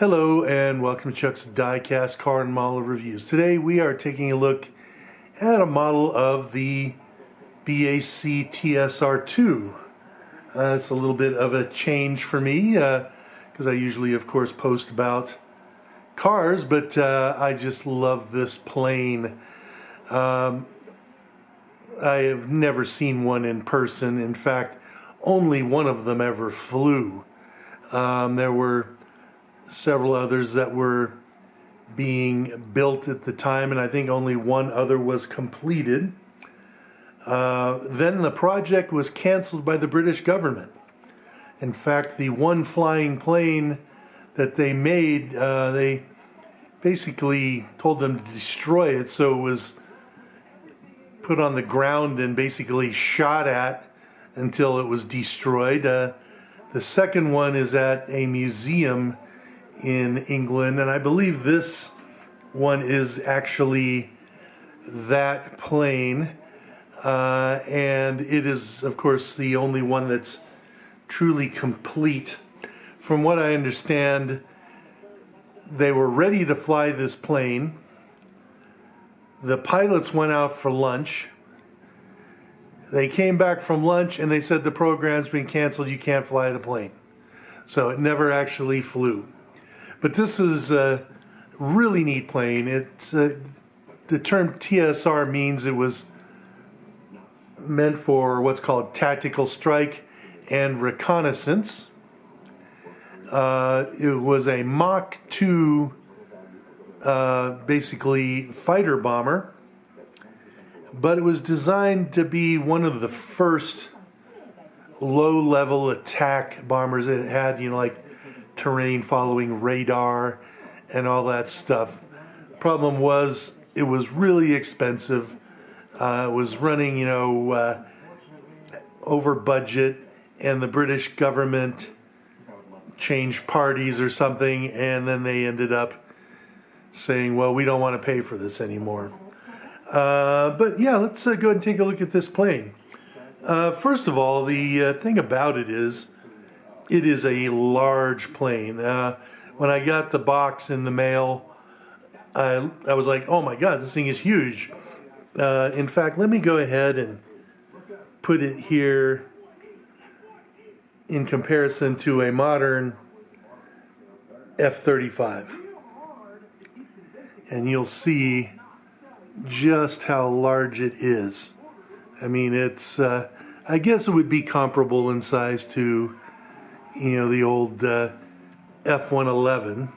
Hello and welcome to Chuck's Diecast Car and Model Reviews. Today we are taking a look at a model of the BAC TSR2. It's a little bit of a change for me because I usually of course post about cars, but I just love this plane. I have never seen one in person. In fact, only one of them ever flew. There were several others that were being built at the time, and I think only one other was completed. Then the project was canceled by the British government. In fact, the one flying plane that they made, they basically told them to destroy it, so it was put on the ground and basically shot at until it was destroyed. The second one is at a museum in England, and I believe this one is actually that plane, and it is of course the only one that's truly complete. From what I understand, they were ready to fly this plane. The pilots went out for lunch. They came back from lunch and they said the program's been canceled, you can't fly the plane. So it never actually flew. But this is a really neat plane. It's the term TSR means it was meant for what's called tactical strike and reconnaissance. It was a Mach 2 basically fighter bomber, but it was designed to be one of the first low-level attack bombers. It had, like terrain following radar and all that stuff. Problem was, it was really expensive. It was running, over budget, and the British government changed parties or something, and then they ended up saying, well, we don't want to pay for this anymore. But yeah, let's go ahead and take a look at this plane. First of all, the thing about it is a large plane. When I got the box in the mail, I was like, oh my God, this thing is huge. In fact, let me go ahead and put it here in comparison to a modern F-35. And you'll see just how large it is. I mean, it's, I guess it would be comparable in size to the old F-111,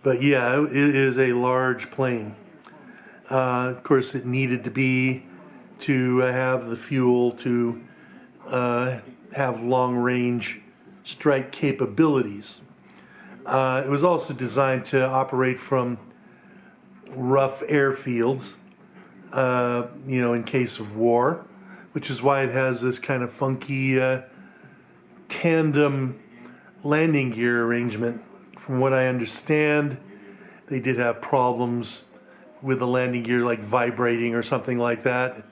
but yeah, it is a large plane. Of course, it needed to be to have the fuel to have long-range strike capabilities. It was also designed to operate from rough airfields, in case of war, which is why it has this kind of funky tandem landing gear arrangement. From what I understand, they did have problems with the landing gear, like vibrating or something like that.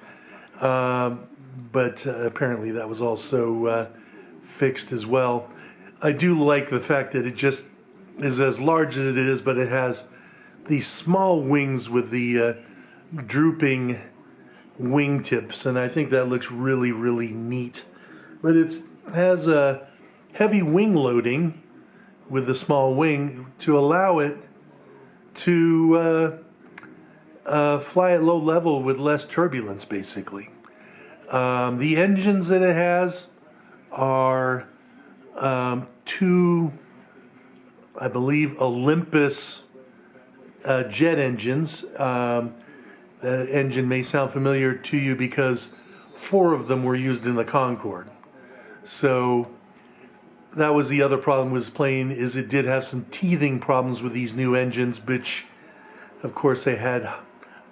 But apparently that was also fixed as well. I do like the fact that it just is as large as it is, but it has these small wings with the drooping wingtips, and I think that looks really, really neat. But it has a heavy wing loading with a small wing to allow it to fly at low level with less turbulence, basically. The engines that it has are two, I believe, Olympus jet engines. The engine may sound familiar to you because 4 of them were used in the Concorde. So that was the other problem with this plane, is it did have some teething problems with these new engines, which of course they had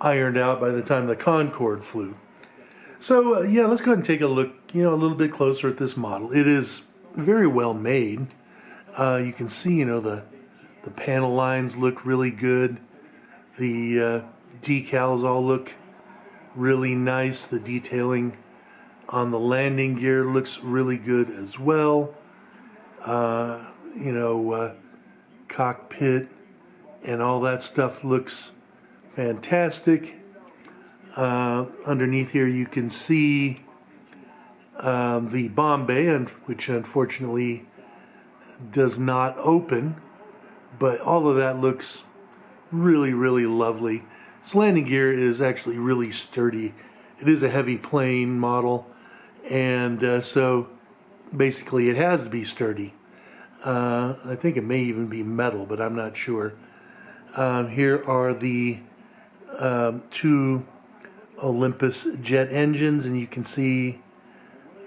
ironed out by the time the Concorde flew. So yeah, let's go ahead and take a look, a little bit closer at this model. It is very well made. You can see, the panel lines look really good. The decals all look really nice. The detailing on the landing gear looks really good as well. cockpit and all that stuff looks fantastic. Underneath here you can see the bomb bay, which unfortunately does not open, but all of that looks really, really lovely. This landing gear is actually really sturdy. It is a heavy plane model, and so basically it has to be sturdy. I think it may even be metal, but I'm not sure. Here are the two Olympus jet engines, and you can see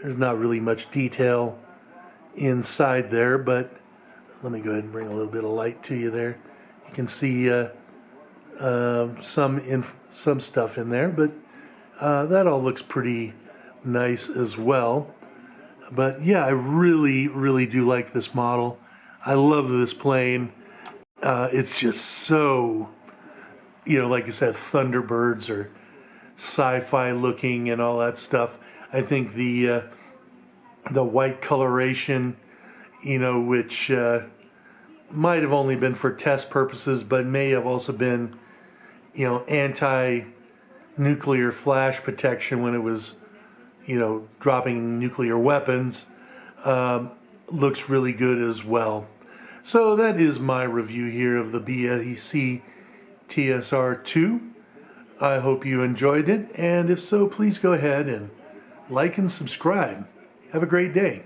there's not really much detail inside there, but let me go ahead and bring a little bit of light to you there. You can see some stuff in there, but that all looks pretty nice as well. But yeah, I really, really do like this model. I love this plane. It's just so, like I said, Thunderbirds or sci-fi looking and all that stuff. I think the white coloration, which might have only been for test purposes, but may have also been, anti-nuclear flash protection when it was, dropping nuclear weapons, looks really good as well. So that is my review here of the BAC TSR2. I hope you enjoyed it, and if so, please go ahead and like and subscribe. Have a great day.